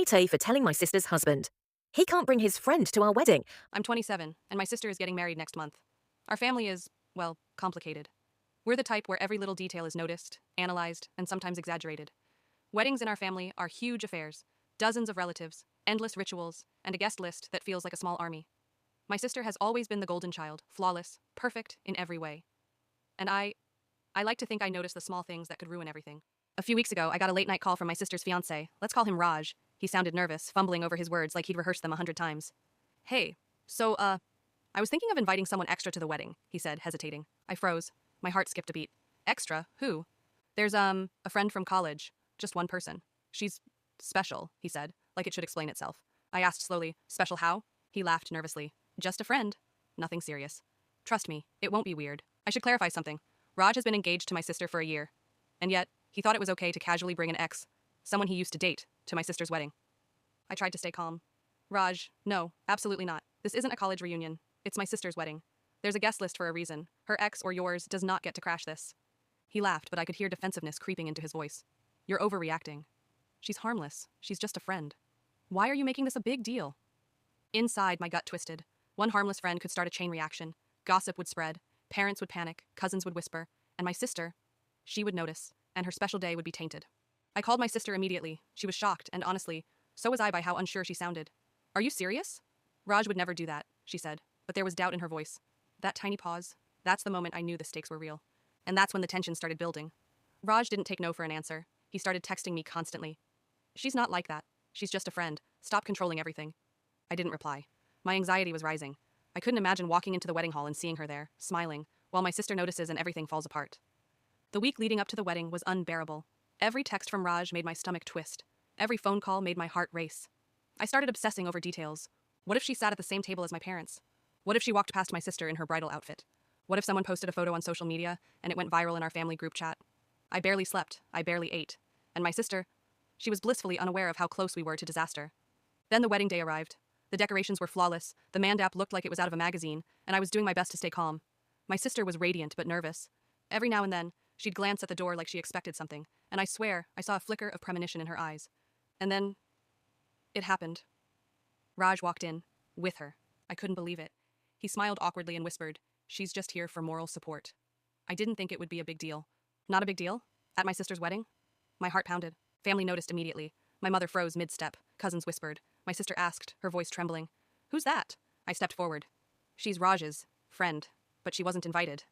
Tay for telling my sister's husband. He can't bring his friend to our wedding. I'm 27, and my sister is getting married next month. Our family is, well, complicated. We're the type where every little detail is noticed, analyzed, and sometimes exaggerated. Weddings in our family are huge affairs, dozens of relatives, endless rituals, and a guest list that feels like a small army. My sister has always been the golden child, flawless, perfect in every way. And I like to think I notice the small things that could ruin everything. A few weeks ago, I got a late-night call from my sister's fiancé. Let's call him Raj. He sounded nervous, fumbling over his words like he'd rehearsed them 100 times. Hey, so, I was thinking of inviting someone extra to the wedding, he said, hesitating. I froze. My heart skipped a beat. Extra? Who? There's, a friend from college. Just one person. She's special, he said, like it should explain itself. I asked slowly, special how? He laughed nervously. Just a friend. Nothing serious. Trust me, it won't be weird. I should clarify something. Raj has been engaged to my sister for a year. And yet, he thought it was okay to casually bring an ex, someone he used to date, to my sister's wedding. I tried to stay calm. Raj, no, absolutely not. This isn't a college reunion. It's my sister's wedding. There's a guest list for a reason. Her ex or yours does not get to crash this. He laughed, but I could hear defensiveness creeping into his voice. You're overreacting. She's harmless. She's just a friend. Why are you making this a big deal? Inside, my gut twisted. One harmless friend could start a chain reaction. Gossip would spread. Parents would panic. Cousins would whisper. And my sister, she would notice, and her special day would be tainted. I called my sister immediately. She was shocked, and honestly, so was I by how unsure she sounded. Are you serious? Raj would never do that, she said, but there was doubt in her voice. That tiny pause, that's the moment I knew the stakes were real. And that's when the tension started building. Raj didn't take no for an answer. He started texting me constantly. She's not like that. She's just a friend. Stop controlling everything. I didn't reply. My anxiety was rising. I couldn't imagine walking into the wedding hall and seeing her there, smiling, while my sister notices and everything falls apart. The week leading up to the wedding was unbearable. Every text from Raj made my stomach twist. Every phone call made my heart race. I started obsessing over details. What if she sat at the same table as my parents? What if she walked past my sister in her bridal outfit? What if someone posted a photo on social media and it went viral in our family group chat? I barely slept. I barely ate. And my sister, she was blissfully unaware of how close we were to disaster. Then the wedding day arrived. The decorations were flawless, the mandap looked like it was out of a magazine, and I was doing my best to stay calm. My sister was radiant but nervous. Every now and then, she'd glance at the door like she expected something, and I swear I saw a flicker of premonition in her eyes. And then, it happened. Raj walked in, with her. I couldn't believe it. He smiled awkwardly and whispered, "She's just here for moral support." I didn't think it would be a big deal. Not a big deal? At my sister's wedding? My heart pounded. Family noticed immediately. My mother froze mid-step. Cousins whispered. My sister asked, her voice trembling, "Who's that?" I stepped forward. She's Raj's friend, but she wasn't invited.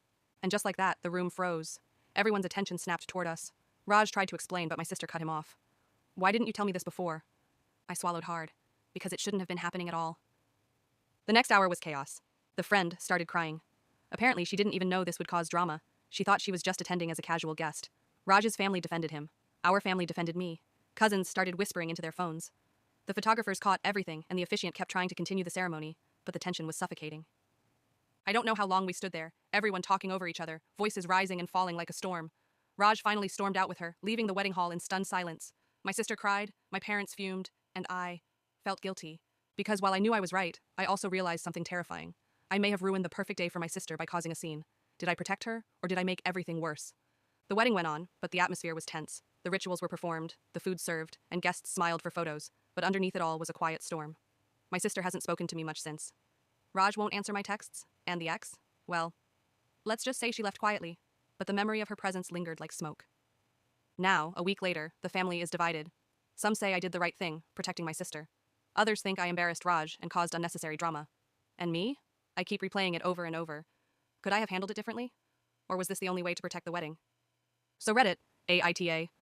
And just like that, the room froze. Everyone's attention snapped toward us. Raj tried to explain, but my sister cut him off. "Why didn't you tell me this before?" I swallowed hard. Because it shouldn't have been happening at all. The next hour was chaos. The friend started crying. Apparently, she didn't even know this would cause drama. She thought she was just attending as a casual guest. Raj's family defended him. Our family defended me. Cousins started whispering into their phones. The photographers caught everything, and the officiant kept trying to continue the ceremony, but the tension was suffocating. I don't know how long we stood there, everyone talking over each other, voices rising and falling like a storm. Raj finally stormed out with her, leaving the wedding hall in stunned silence. My sister cried, my parents fumed, and I felt guilty. Because while I knew I was right, I also realized something terrifying. I may have ruined the perfect day for my sister by causing a scene. Did I protect her, or did I make everything worse? The wedding went on, but the atmosphere was tense. The rituals were performed, the food served, and guests smiled for photos, but underneath it all was a quiet storm. My sister hasn't spoken to me much since. Raj won't answer my texts, and the ex? Well, let's just say she left quietly, but the memory of her presence lingered like smoke. Now, a week later, the family is divided. Some say I did the right thing, protecting my sister. Others think I embarrassed Raj and caused unnecessary drama. And me? I keep replaying it over and over. Could I have handled it differently? Or was this the only way to protect the wedding? So Reddit, AITA,